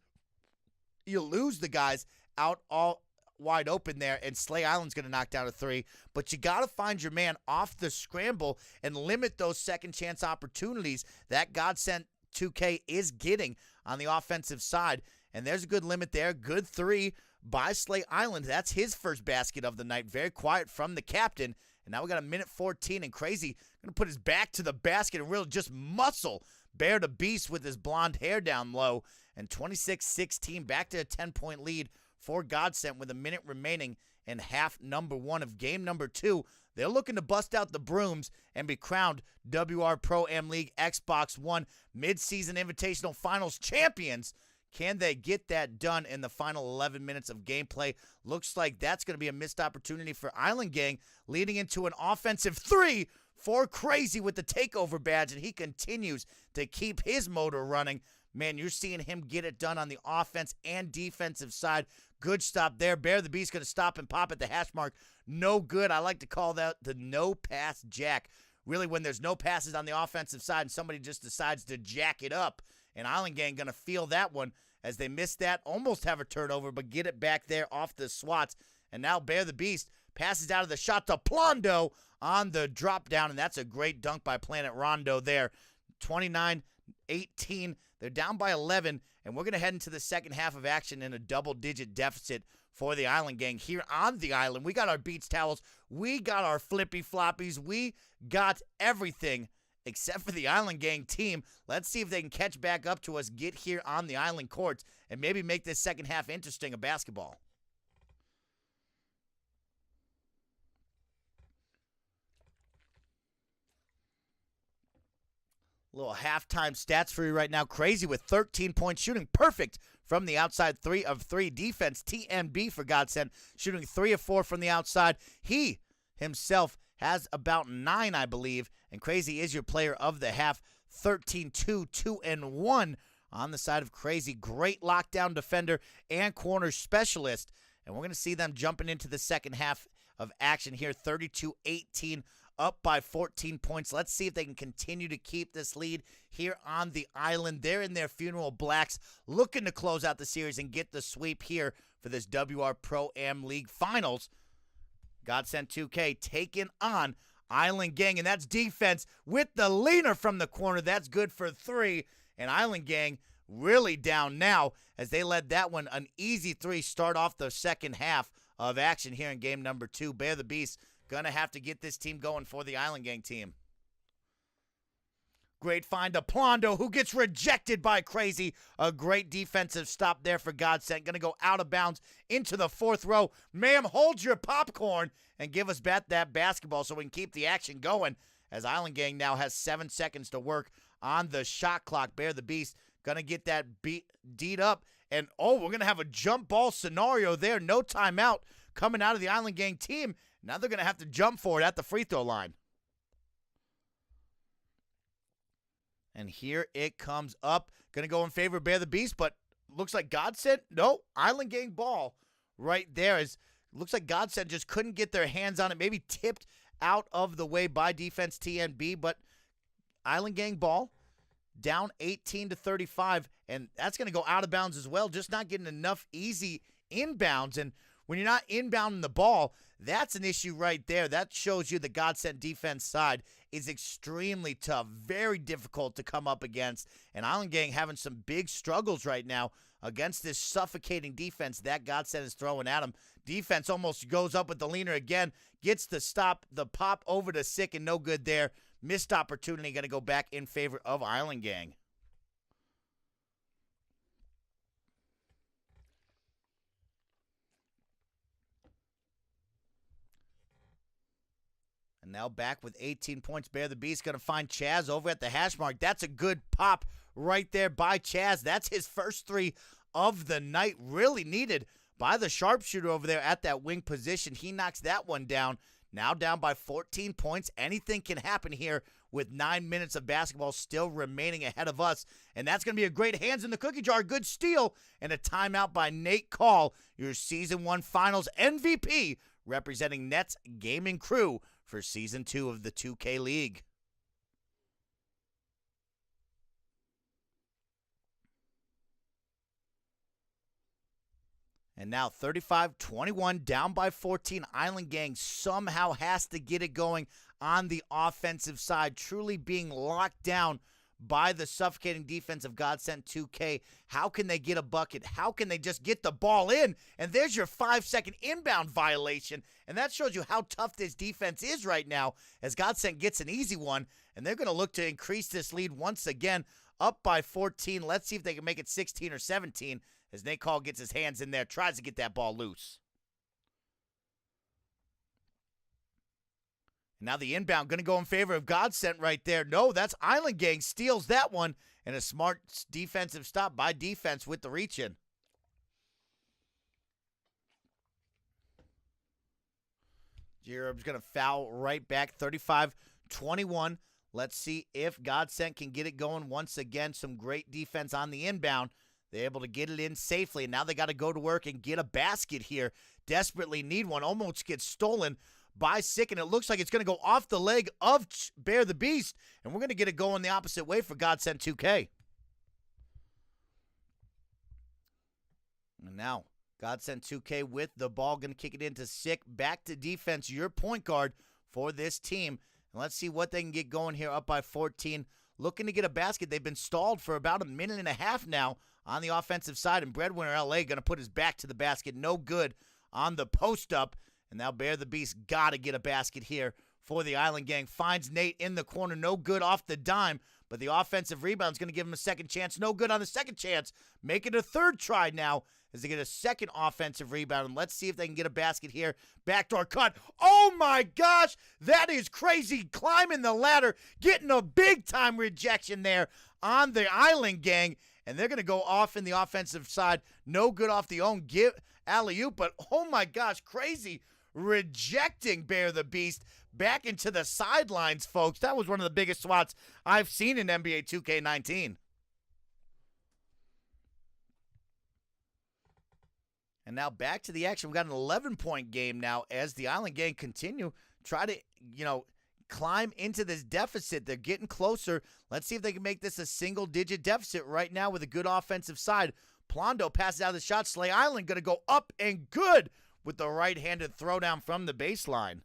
you lose the guys out all wide open there, and Slay Island's going to knock down a 3, but you got to find your man off the scramble and limit those second chance opportunities that Godsent 2K is getting on the offensive side, and there's a good limit there. Good 3 by Slay Island. That's his first basket of the night. Very quiet from the captain, and now we got a minute 14, and Crazy going to put his back to the basket and really just muscle Bear the Beast with his blonde hair down low, and 26-16, back to a 10-point lead for Godsent with a minute remaining in half number 1 of game number 2. They're looking to bust out the brooms and be crowned WR Pro-Am League Xbox One Mid-Season Invitational Finals champions. Can they get that done in the final 11 minutes of gameplay? Looks like that's going to be a missed opportunity for Island Gang, leading into an offensive 3 for Crazy with the takeover badge, and he continues to keep his motor running. Man, you're seeing him get it done on the offense and defensive side. Good stop there. Bear the Beast going to stop and pop at the hash mark. No good. I like to call that the no-pass jack. Really, when there's no passes on the offensive side and somebody just decides to jack it up, and Island Gang going to feel that one as they miss that, almost have a turnover, but get it back there off the swats. And now Bear the Beast passes out of the shot to Plondo on the drop down, and that's a great dunk by Planet Rondo there. 29-18. They're down by 11, and we're going to head into the second half of action in a double-digit deficit for the Island Gang here on the island. We got our beach towels. We got our flippy floppies. We got everything except for the Island Gang team. Let's see if they can catch back up to us, get here on the island courts, and maybe make this second half interesting of basketball. Little halftime stats for you right now. Crazy with 13 points, shooting perfect from the outside, 3 of 3. Defense, TNB for Godsent, shooting 3 of 4 from the outside. He himself has about 9, I believe, and Crazy is your player of the half. 13-2, 2-1 on the side of Crazy. Great lockdown defender and corner specialist, and we're going to see them jumping into the second half of action here. 32-18. Up by 14 points. Let's see if they can continue to keep this lead here on the island. They're in their funeral blacks, looking to close out the series and get the sweep here for this WR Pro-Am League Finals. Godsent 2K taking on Island Gang, and that's defense with the leaner from the corner. That's good for 3, and Island Gang really down now as they led that one an easy 3 start off the second half of action here in game number 2. Bear the Beast going to have to get this team going for the Island Gang team. Great find to Plondo, who gets rejected by Crazy. A great defensive stop there for Godsent. Going to go out of bounds into the 4th row. Ma'am, hold your popcorn and give us back that basketball so we can keep the action going, as Island Gang now has 7 seconds to work on the shot clock. Bear the Beast going to get that D'd up. And, oh, we're going to have a jump ball scenario there. No timeout coming out of the Island Gang team. Now they're going to have to jump for it at the free throw line. And here it comes up. Going to go in favor of Bear the Beast, but looks like Godsent. No, Island Gang ball right there. Looks like Godsent just couldn't get their hands on it. Maybe tipped out of the way by defense TNB, but Island Gang ball, down 18-35, and that's going to go out of bounds as well, just not getting enough easy inbounds. And when you're not inbounding the ball, that's an issue right there. That shows you the Godsent defense side is extremely tough, very difficult to come up against. And Island Gang having some big struggles right now against this suffocating defense that Godsent is throwing at him. Defense almost goes up with the leaner again, gets the stop, the pop over to Sick, and no good there. Missed opportunity, going to go back in favor of Island Gang. And now back with 18 points. Bear the Beast going to find Chaz over at the hash mark. That's a good pop right there by Chaz. That's his first three of the night. Really needed by the sharpshooter over there at that wing position. He knocks that one down. Now down by 14 points. Anything can happen here with 9 minutes of basketball still remaining ahead of us. And that's going to be a great hands in the cookie jar. Good steal and a timeout by Nate Call, your Season 1 Finals MVP, representing Nets Gaming Crew for Season 2 of the 2K League. And now 35-21, down by 14. Island Gang somehow has to get it going on the offensive side, truly being locked down by the suffocating defense of Godsent 2K. How can they get a bucket? How can they just get the ball in? And there's your 5-second inbound violation. And that shows you how tough this defense is right now as Godsent gets an easy one. And they're going to look to increase this lead once again, up by 14. Let's see if they can make it 16 or 17 as Nate Call gets his hands in there, tries to get that ball loose. And now the inbound going to go in favor of Godsent right there. No, that's Island Gang, steals that one, and a smart defensive stop by defense with the reach in. Jerob's going to foul right back, 35-21. Let's see if Godsent can get it going once again. Some great defense on the inbound. They're able to get it in safely, and now they got to go to work and get a basket here. Desperately need one. Almost gets stolen by Sick, and it looks like it's going to go off the leg of Bear the Beast, and we're going to get it going the opposite way for Godsent 2K. And now Godsent 2K with the ball, going to kick it into Sick. Back to defense, your point guard for this team. And let's see what they can get going here, up by 14. Looking to get a basket. They've been stalled for about a minute and a half now on the offensive side, and Breadwinner LA going to put his back to the basket. No good on the post-up. And now Bear the Beast got to get a basket here for the Island Gang. Finds Nate in the corner. No good off the dime, but the offensive rebound is going to give him a second chance. No good on the second chance. Make it a third try now as they get a second offensive rebound. And let's see if they can get a basket here. Backdoor cut. Oh, my gosh. That is crazy. Climbing the ladder. Getting a big-time rejection there on the Island Gang. And they're going to go off in the offensive side. No good off the own alley-oop. But, oh, my gosh, crazy rejecting Bear the Beast back into the sidelines, folks. That was one of the biggest swats I've seen in NBA 2K19. And now back to the action. We've got an 11-point game now as the Island Gang continue try to, climb into this deficit. They're getting closer. Let's see if they can make this a single-digit deficit right now with a good offensive side. Plondo passes out the shot. Slay Island going to go up and good with the right-handed throwdown from the baseline.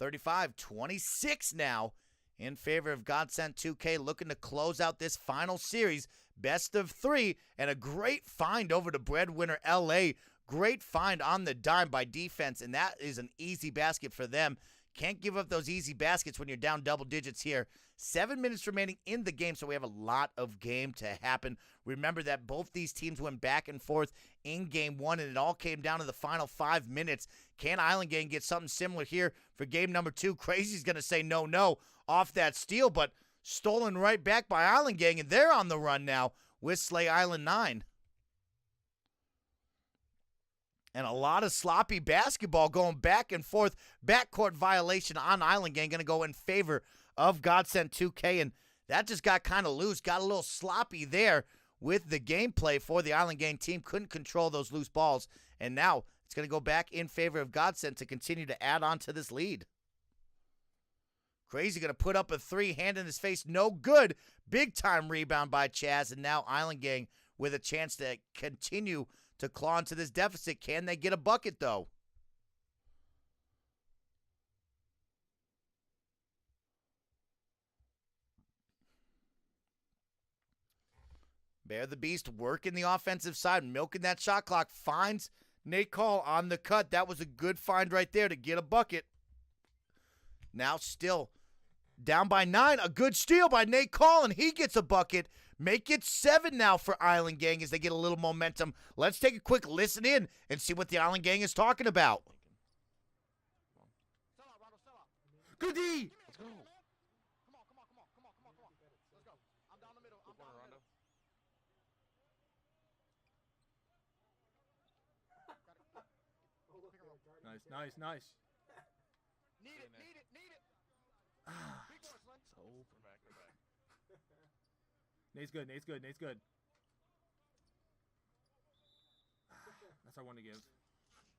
35-26 now in favor of Godsent 2K, looking to close out this final series. Best of 3, and a great find over to Breadwinner LA. Great find on the dime by defense, and that is an easy basket for them. Can't give up those easy baskets when you're down double digits here. 7 minutes remaining in the game, so we have a lot of game to happen. Remember that both these teams went back and forth in game 1, and it all came down to the final 5 minutes. Can Island Gang get something similar here for game number 2? Crazy's going to say no off that steal, but stolen right back by Island Gang, and they're on the run now with Slay Island 9. And a lot of sloppy basketball going back and forth. Backcourt violation on Island Gang going to go in favor of Godsent 2K. And that just got kind of loose. Got a little sloppy there with the gameplay for the Island Gang team. Couldn't control those loose balls. And now it's going to go back in favor of Godsent to continue to add on to this lead. Crazy going to put up a 3, hand in his face, no good. Big time rebound by Chaz, and now Island Gang with a chance to continue to claw into this deficit. Can they get a bucket, though? Bear the Beast working the offensive side, milking that shot clock, finds Nate Call on the cut. That was a good find right there to get a bucket. Now still down by 9, a good steal by Nate Call, and he gets a bucket. Make it 7 now for Island Gang as they get a little momentum. Let's take a quick listen in and see what the Island Gang is talking about. Good D! Let's go. Come on. Let's go. I'm down the middle. Nice. Need it. Big one, Slim. We're back. Nate's good. That's what I want to give.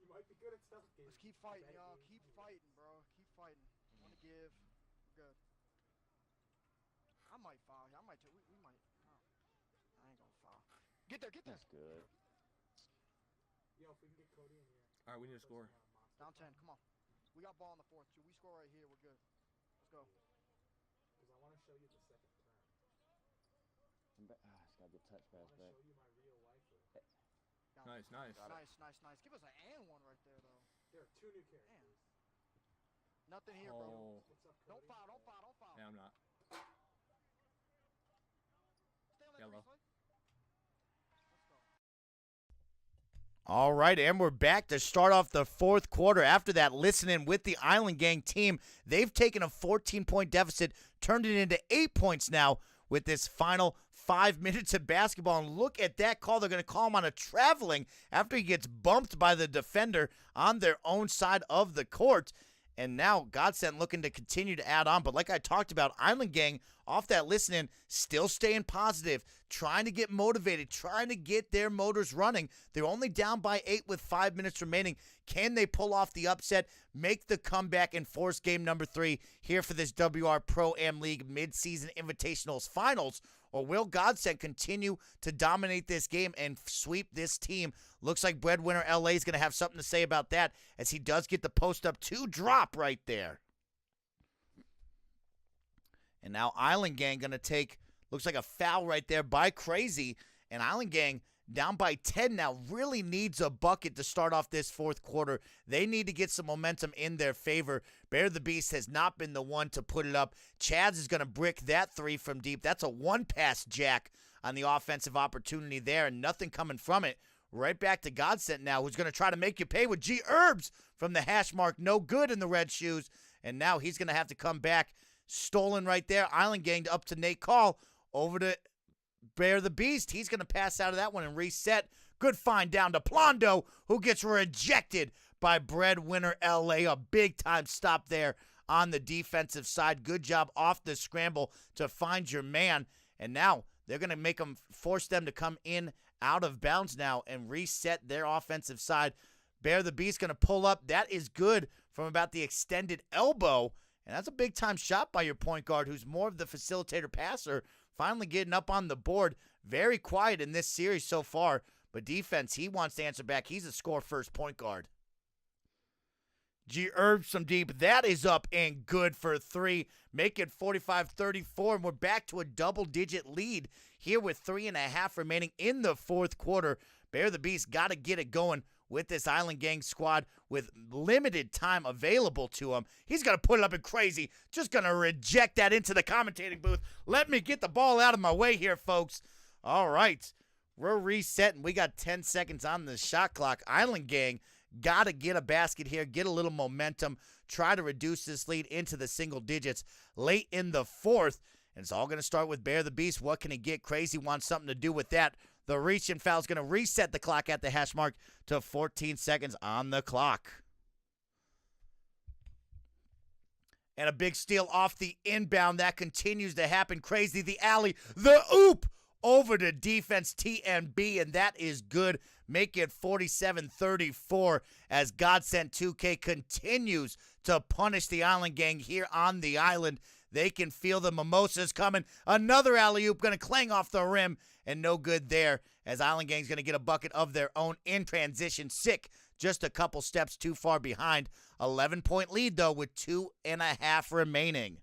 You might be good at stealth games. Let's keep fighting, y'all. Keep fighting, bro. Keep fighting. Want to give. Good. I might foul here. We might. I ain't gonna foul. Get there. That's good. Yo, if we can get Cody in here. All right, we need to score. Down 10. Come on. We got ball in the 4th, too. We score right here. We're good. Let's go. Because I want to show you the second term. It's got to get touch I pass want to back. show you my real life. Down Nice. Nice. Give us an and one right there, though. There are 2 new characters. Nothing here, bro. Oh, What's up, Don't Cody? foul. yeah, I'm not. Stay on that Yellow. 3, Slim. Let's go. All right, and we're back to start off the 4th quarter. After that, listening with the Island Gang team, they've taken a 14-point deficit, turned it into 8 points now with this final 5 minutes of basketball. And look at that call. They're going to call him on a traveling after he gets bumped by the defender on their own side of the court. And now Godsent looking to continue to add on. But like I talked about, Island Gang off that listening, still staying positive, trying to get motivated, trying to get their motors running. They're only down by 8 with 5 minutes remaining. Can they pull off the upset, make the comeback, and force game number 3 here for this WR Pro-Am League Midseason Invitationals Finals? Or will Godsent continue to dominate this game and sweep this team? Looks like breadwinner LA is going to have something to say about that as he does get the post-up 2 drop right there. And now Island Gang going to take, looks like a foul right there by Crazy. And Island Gang down by 10 now, really needs a bucket to start off this 4th quarter. They need to get some momentum in their favor. Bear the Beast has not been the one to put it up. Chaz is going to brick that 3 from deep. That's a 1-pass jack on the offensive opportunity there, and nothing coming from it. Right back to Godsent now, who's going to try to make you pay with G Herbs from the hash mark. No good in the red shoes, and now he's going to have to come back. Stolen right there. Island Gang up to Nate Call. Over to Bear the Beast. He's going to pass out of that one and reset. Good find down to Plondo, who gets rejected by breadwinner LA. A big-time stop there on the defensive side. Good job off the scramble to find your man. And now they're going to force them to come in out of bounds now and reset their offensive side. Bear the Beast going to pull up. That is good from about the extended elbow. And that's a big-time shot by your point guard, who's more of the facilitator passer, finally getting up on the board. Very quiet in this series so far, but defense, he wants to answer back. He's a score-first point guard. G Herbs from deep. That is up and good for 3. Make it 45-34, and we're back to a double-digit lead here with 3.5 remaining in the 4th quarter. Bear the Beast got to get it going with this Island Gang squad with limited time available to him. He's going to put it up and Crazy. Just going to reject that into the commentating booth. Let me get the ball out of my way here, folks. All right. We're resetting. We got 10 seconds on the shot clock. Island Gang got to get a basket here, get a little momentum, try to reduce this lead into the single digits late in the 4th. And it's all going to start with Bear the Beast. What can he get? Crazy wants something to do with that. The reach-in foul is going to reset the clock at the hash mark to 14 seconds on the clock. And a big steal off the inbound. That continues to happen. Crazy, the alley, the oop over to defense TNB, and that is good. Make it 47-34 as Godsent 2K continues to punish the Island Gang here on the island. They can feel the mimosas coming. Another alley-oop going to clang off the rim, and no good there as Island Gang's going to get a bucket of their own in transition. Sick, just a couple steps too far behind. 11-point lead, though, with 2.5 remaining.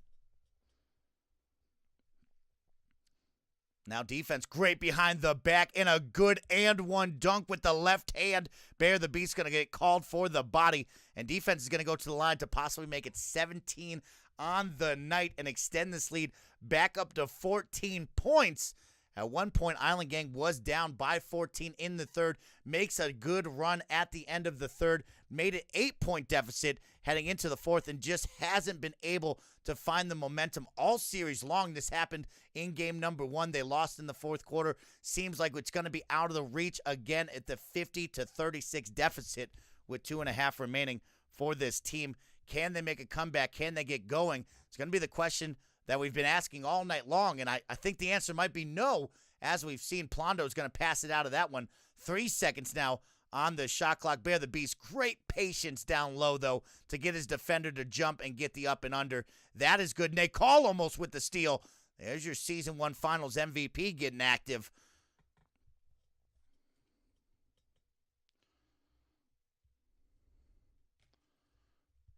Now defense great behind the back and a good and one dunk with the left hand. Bear the Beast going to get called for the body, and defense is going to go to the line to possibly make it 17 on the night and extend this lead back up to 14 points. At one point, Island Gang was down by 14 in the third, makes a good run at the end of the third, made it 8-point deficit heading into the fourth, and just hasn't been able to find the momentum all series long. This happened in game number 1. They lost in the fourth quarter. Seems like it's going to be out of the reach again at the 50-36 deficit with 2.5 remaining for this team. Can they make a comeback? Can they get going? It's going to be the question that we've been asking all night long, and I think the answer might be no, as we've seen Plondo's going to pass it out of that one. 3 seconds now on the shot clock. Bear the Beast, great patience down low, though, to get his defender to jump and get the up and under. That is good. Nate Call almost with the steal. There's your Season 1 Finals MVP getting active.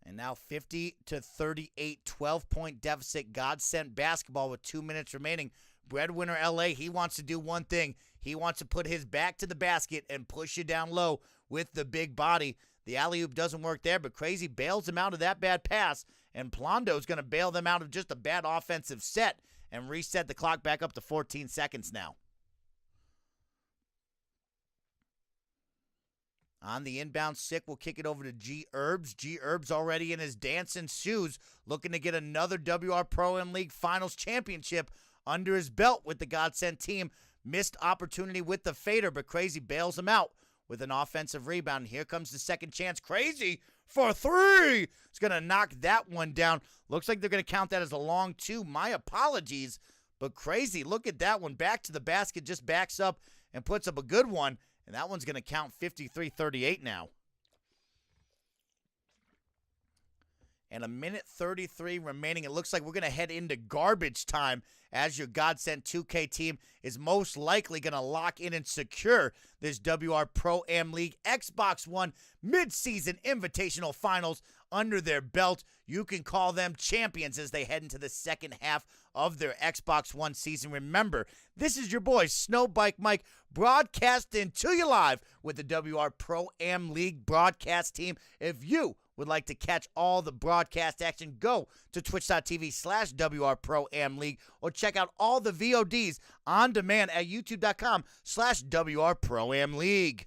And now 50-38, 12-point deficit. Godsent basketball with 2 minutes remaining. Breadwinner LA, he wants to do one thing. He wants to put his back to the basket and push you down low with the big body. The alley-oop doesn't work there, but Crazy bails him out of that bad pass, and Plondo's going to bail them out of just a bad offensive set and reset the clock back up to 14 seconds now. On the inbound, Sick will kick it over to G Herbs. G Herbs already in his dancing shoes, looking to get another WR Pro-Am League Finals championship under his belt with the Godsent team. Missed opportunity with the fader, but Crazy bails him out with an offensive rebound. Here comes the second chance. Crazy for 3. It's going to knock that one down. Looks like they're going to count that as a long 2. My apologies, but Crazy, look at that one. Back to the basket, just backs up and puts up a good one. And that one's going to count 53-38 now. And 1:33 remaining. It looks like we're going to head into garbage time as your Godsent 2K team is most likely going to lock in and secure this WR Pro-Am League Xbox One Mid-Season Invitational Finals under their belt. You can call them champions as they head into the second half of their Xbox One season. Remember, this is your boy, SnowBikeMike, broadcasting to you live with the WR Pro-Am League broadcast team. If you would like to catch all the broadcast action, go to twitch.tv/WR Pro-Am League or check out all the VODs on demand at youtube.com/WR Pro-Am League.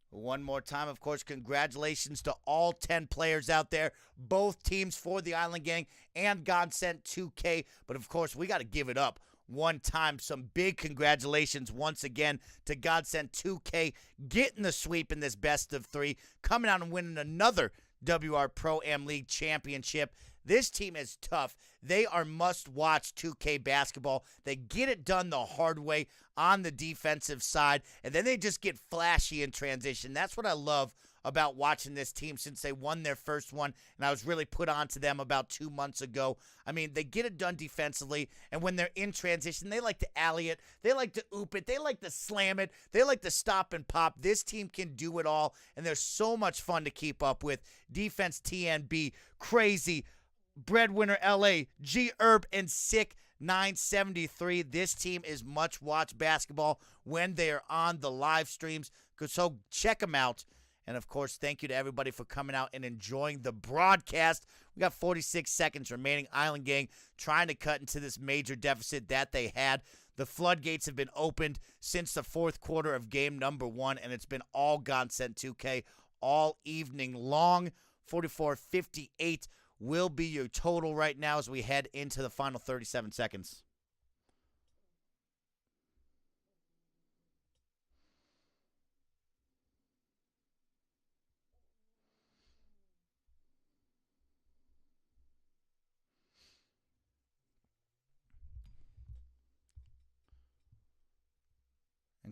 One more time, of course, congratulations to all 10 players out there, both teams for the Island Gang and Godsent 2K. But, of course, we got to give it up one time. Some big congratulations once again to Godsent 2K getting the sweep in this best of 3, coming out and winning another WR Pro-Am League championship. This team is tough. They are must-watch 2K basketball. They get it done the hard way on the defensive side, and then they just get flashy in transition. That's what I love about watching this team since they won their first one, and I was really put on to them about 2 months ago. I mean, they get it done defensively, and when they're in transition, they like to alley it, they like to oop it, they like to slam it, they like to stop and pop. This team can do it all, and they're so much fun to keep up with. Defense TNB, Crazy, Breadwinner LA, G Herb, and Sick 973. This team is much watch basketball when they are on the live streams, so check them out. And of course, thank you to everybody for coming out and enjoying the broadcast. We got 46 seconds remaining. Island Gang trying to cut into this major deficit that they had. The floodgates have been opened since the fourth quarter of game number 1, and it's been all Godsent 2K all evening long. 44-58 will be your total right now as we head into the final 37 seconds.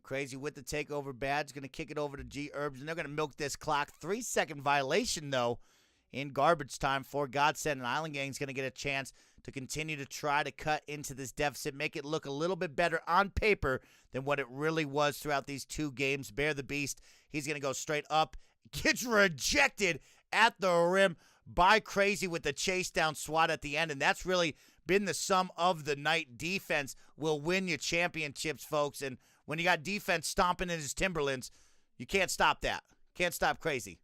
Crazy with the takeover badge. Going to kick it over to G Herbs, and they're going to milk this clock. 3-second violation, though, in garbage time for Godsent, and Island Gang's going to get a chance to continue to try to cut into this deficit, make it look a little bit better on paper than what it really was throughout these 2 games. Bear the Beast, he's going to go straight up. Gets rejected at the rim by Crazy with the chase down swat at the end, and that's really been the sum of the night. Defense will win you championships, folks, and when you got defense stomping in his Timberlands, you can't stop that. Can't stop Crazy.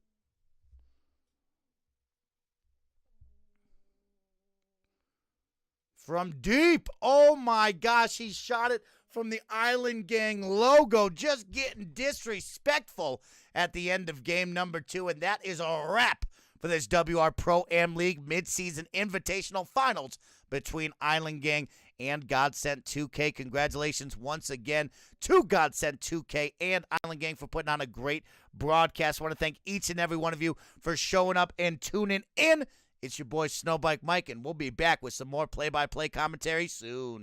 From deep, oh my gosh, he shot it from the Island Gang logo, just getting disrespectful at the end of game number 2, and that is a wrap for this WR Pro-Am League midseason invitational finals between Island Gang and Godsent 2K. Congratulations once again to Godsent 2K and Island Gang for putting on a great broadcast. I want to thank each and every one of you for showing up and tuning in. It's your boy SnowBikeMike, and we'll be back with some more play-by-play commentary soon.